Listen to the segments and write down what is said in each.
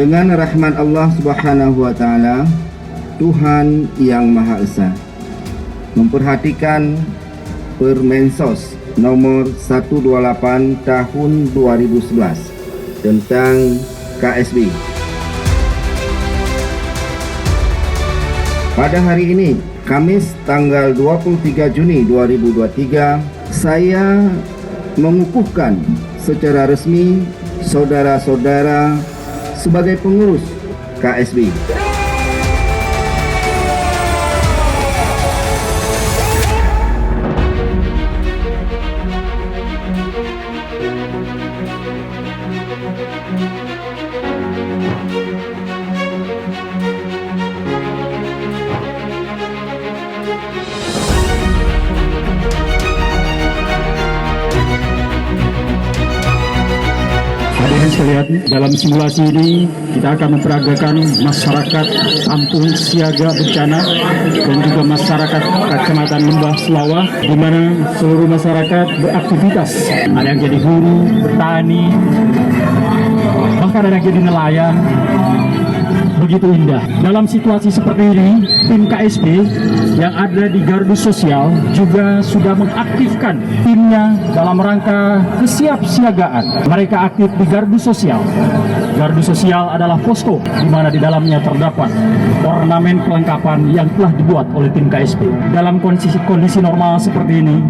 Dengan rahmat Allah Subhanahu wa taala, Tuhan yang Maha Esa memperhatikan Permensos nomor 128 tahun 2011 tentang KSB. Pada hari ini, Kamis tanggal 23 Juni 2023, saya mengukuhkan secara resmi saudara-saudara sebagai pengurus KSB. Hadirin sekalian, dalam simulasi ini kita akan memperagakan masyarakat Kampung Siaga Bencana dan juga masyarakat Kecamatan Lembah Selawah, di mana seluruh masyarakat beraktivitas. Ada yang jadi guru, bertani, bahkan ada yang jadi nelayan. Begitu indah. Dalam situasi seperti ini, tim KSB yang ada di gardu sosial juga sudah mengaktifkan timnya dalam rangka kesiapsiagaan. Mereka aktif di gardu sosial. Gardu sosial adalah posko di mana di dalamnya terdapat ornamen kelengkapan yang telah dibuat oleh tim KSB. Dalam kondisi normal seperti ini,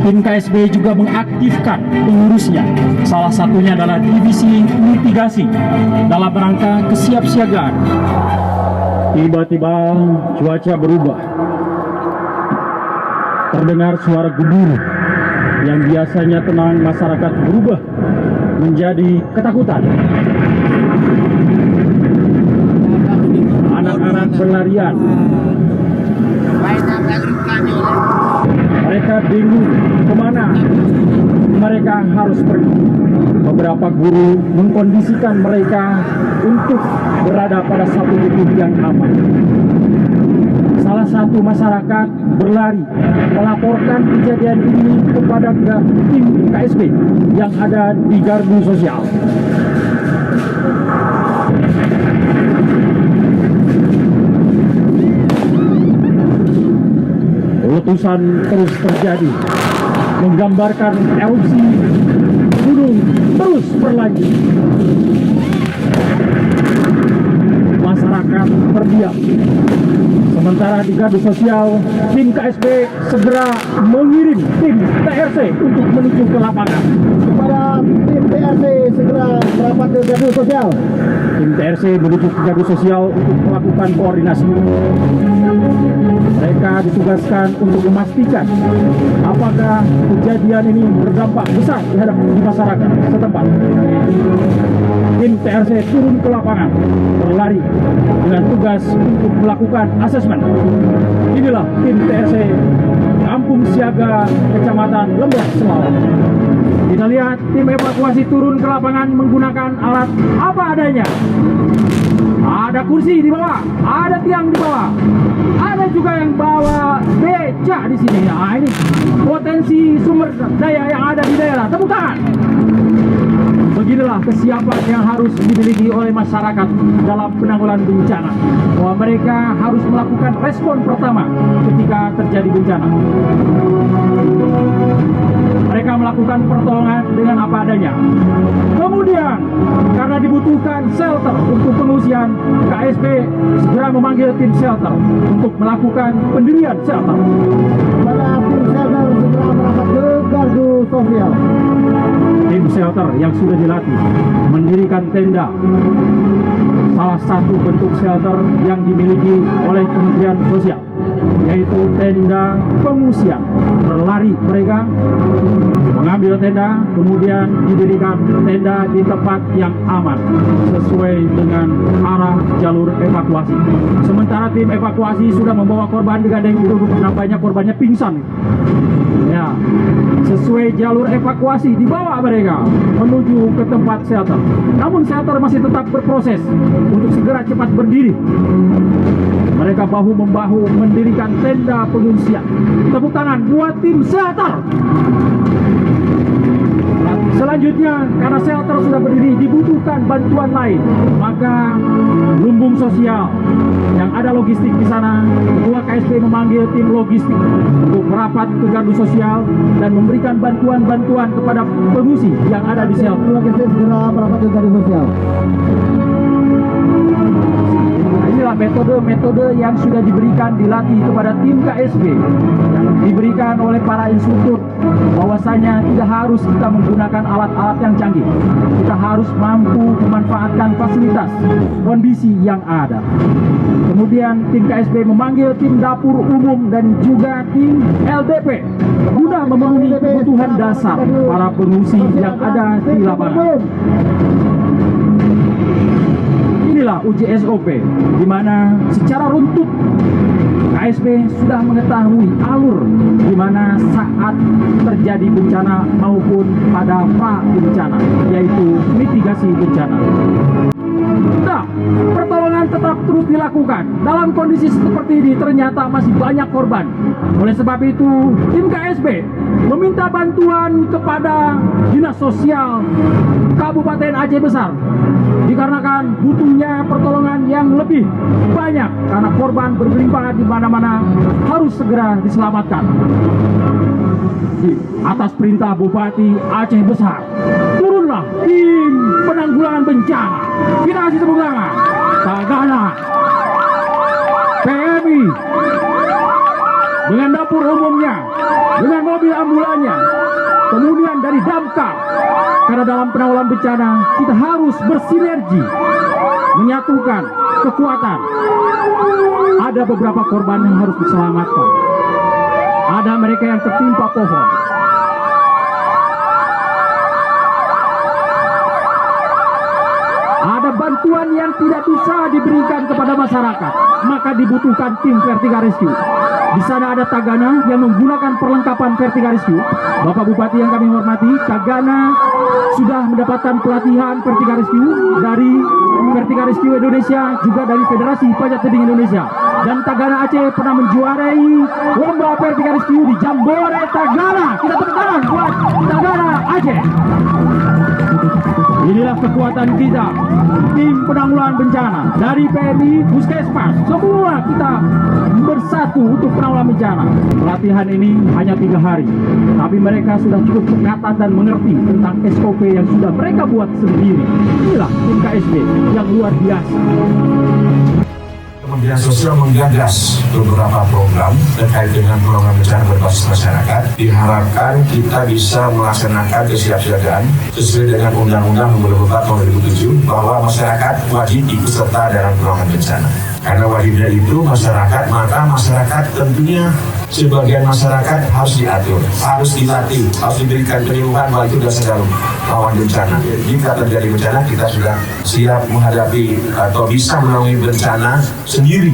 tim KSB juga mengaktifkan pengurusnya. Salah satunya adalah divisi mitigasi dalam rangka kesiapsiagaan. Tiba-tiba cuaca berubah. Terdengar suara gemuruh yang biasanya tenang masyarakat berubah menjadi ketakutan. Anak-anak berlarian. Mereka bingung kemana mereka harus pergi. Beberapa guru mengkondisikan mereka untuk berada pada satu titik yang aman. Salah satu masyarakat berlari melaporkan kejadian ini kepada tim KSB yang ada di gardu sosial. Letusan terus terjadi, menggambarkan erupsi gunung terus berlanjut. Masyarakat terdiam. Sementara di gardu sosial, tim KSB segera mengirim tim TRC untuk menuju ke lapangan. Kepada tim TRC segera merapat ke gardu sosial. Tim TRC menuju ke gardu sosial untuk melakukan koordinasi. Mereka ditugaskan untuk memastikan apakah kejadian ini berdampak besar terhadap masyarakat setempat. Tim TRC turun ke lapangan, berlari dengan tugas untuk melakukan asesmen. Inilah tim TRC Kampung Siaga Kecamatan Lembah Selawah. Kita lihat tim evakuasi turun ke lapangan menggunakan alat apa adanya. Ada kursi di bawah, ada tiang di bawah, ada juga yang bawa becak di sini. Nah, ini potensi sumber daya yang ada di daerah. Tepuk tangan. Beginilah kesiapan yang harus dimiliki oleh masyarakat dalam penanggulangan bencana. Bahwa mereka harus melakukan respon pertama ketika terjadi bencana. Mereka melakukan pertolongan dengan apa adanya. Kemudian, karena dibutuhkan shelter untuk pengungsian, KSB segera memanggil tim shelter untuk melakukan pendirian shelter. Kepada tim shelter segera merapat ke gardu sosial. Tim shelter yang sudah dilatih mendirikan tenda. Salah satu bentuk shelter yang dimiliki oleh Kementerian Sosial, yaitu tenda pengungsian. Berlari mereka mengambil tenda, kemudian didirikan tenda di tempat yang aman sesuai dengan arah jalur evakuasi. Sementara tim evakuasi sudah membawa korban digandeng, itu nampaknya korbannya pingsan. Ya, sesuai jalur evakuasi dibawa mereka menuju ke tempat shelter. Namun shelter masih tetap berproses untuk segera cepat berdiri. Mereka bahu-membahu mendirikan tenda pengungsian. Tepuk tangan buat tim shelter. Selanjutnya, karena shelter sudah berdiri, dibutuhkan bantuan lain. Maka lumbung sosial yang ada logistik di sana, Ketua KSP memanggil tim logistik untuk merapat ke gardu sosial dan memberikan bantuan-bantuan kepada pengungsi yang ada di shelter. Logistik segera merapat ke gardu sosial. Inilah metode-metode yang sudah diberikan, dilatih kepada tim KSB, yang diberikan oleh para instruktur, bahwasanya tidak harus kita menggunakan alat-alat yang canggih. Kita harus mampu memanfaatkan fasilitas kondisi yang ada. Kemudian tim KSB memanggil tim dapur umum dan juga tim LDP guna memenuhi kebutuhan dasar para pengungsi yang ada di lapangan. Inilah uji SOP, di mana secara runtut KSP sudah mengetahui alur di mana saat terjadi bencana maupun pada pra bencana, yaitu mitigasi bencana. Nah, pertolongan tetap terus dilakukan. Dalam kondisi seperti ini ternyata masih banyak korban. Oleh sebab itu, tim KSB meminta bantuan kepada Dinas Sosial Kabupaten Aceh Besar, dikarenakan butuhnya pertolongan yang lebih banyak karena korban berlimpah di mana-mana, harus segera diselamatkan. Atas perintah Bupati Aceh Besar, turunlah tim penanggulangan bencana. Kita kasih tepuk tangan. Tagana, PMI, dengan dapur umumnya, dengan mobil ambulannya, kemudian dari damkar. Karena dalam penanggulangan bencana kita harus bersinergi, menyatukan kekuatan. Ada beberapa korban yang harus diselamatkan. Ada mereka yang tertimpa pohon. Ada bantuan yang tidak bisa diberikan kepada masyarakat, maka dibutuhkan tim vertical rescue. Di sana ada Tagana yang menggunakan perlengkapan vertical rescue. Bapak Bupati yang kami hormati, Tagana sudah mendapatkan pelatihan vertical rescue dari Vertical Rescue Indonesia, juga dari Federasi Panjat Tebing Indonesia. Dan Tagana Aceh pernah menjuarai lomba vertical rescue di Jambore Tagana. Kita tepuk tangan buat Tagana Aceh. Inilah kekuatan kita, tim penanggulangan bencana dari PMI, Puskesmas, semua kita bersatu untuk penanggulangan bencana. Pelatihan ini hanya 3 hari, tapi mereka sudah cukup pekatan dan mengerti tentang SOP yang sudah mereka buat sendiri. Inilah tim KSB yang luar biasa. Kementerian Sosial menggagas beberapa program terkait dengan penanggulangan bencana berbasis masyarakat. Diharapkan kita bisa melaksanakan kesiapsiagaan sesuai dengan Undang-Undang Nomor 24 Tahun 2007 bahwa masyarakat wajib ikut serta dalam penanggulangan bencana. Karena wajibnya itu masyarakat, maka masyarakat tentunya sebagian masyarakat harus diatur, harus dilatih, harus diberikan penyuluhan bahwa itu dasar dalam rawan bencana. Jika terjadi bencana, kita sudah siap menghadapi atau bisa menangani bencana sendiri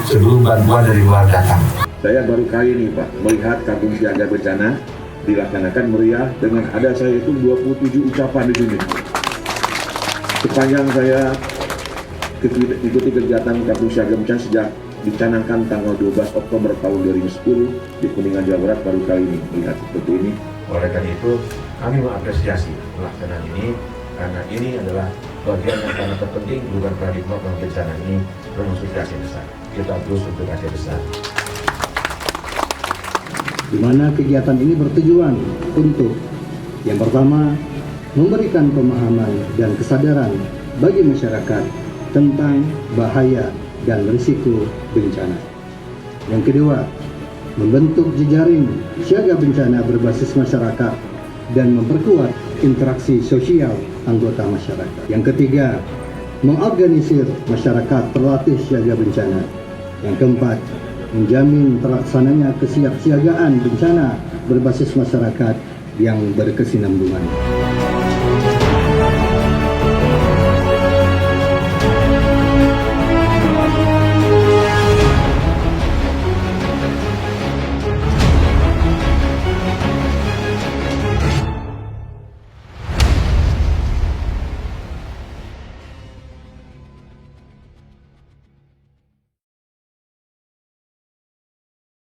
sebelum bantuan dari luar datang. Saya baru kali ini Pak melihat kampung siaga bencana dilaksanakan meriah dengan ada saya itu 27 ucapan di sini. Sepanjang saya ikuti kegiatan kampung siaga bencana sejak dicanangkan tanggal 12 Oktober tahun 2010 di Kuningan, Jawa Barat, baru kali ini lihat seperti ini. Oleh karena itu, kami mengapresiasi pelaksanaan ini karena ini adalah bagian yang sangat terpenting bukan paradigma penanggulangan bencana ini termasuk Aceh Besar. Kita terus untuk Aceh Besar. Di mana kegiatan ini bertujuan untuk yang pertama memberikan pemahaman dan kesadaran bagi masyarakat tentang bahaya dan risiko bencana. Yang kedua, membentuk jejaring siaga bencana berbasis masyarakat dan memperkuat interaksi sosial anggota masyarakat. Yang ketiga, mengorganisir masyarakat terlatih siaga bencana. Yang keempat, menjamin terlaksananya kesiapsiagaan bencana berbasis masyarakat yang berkesinambungan.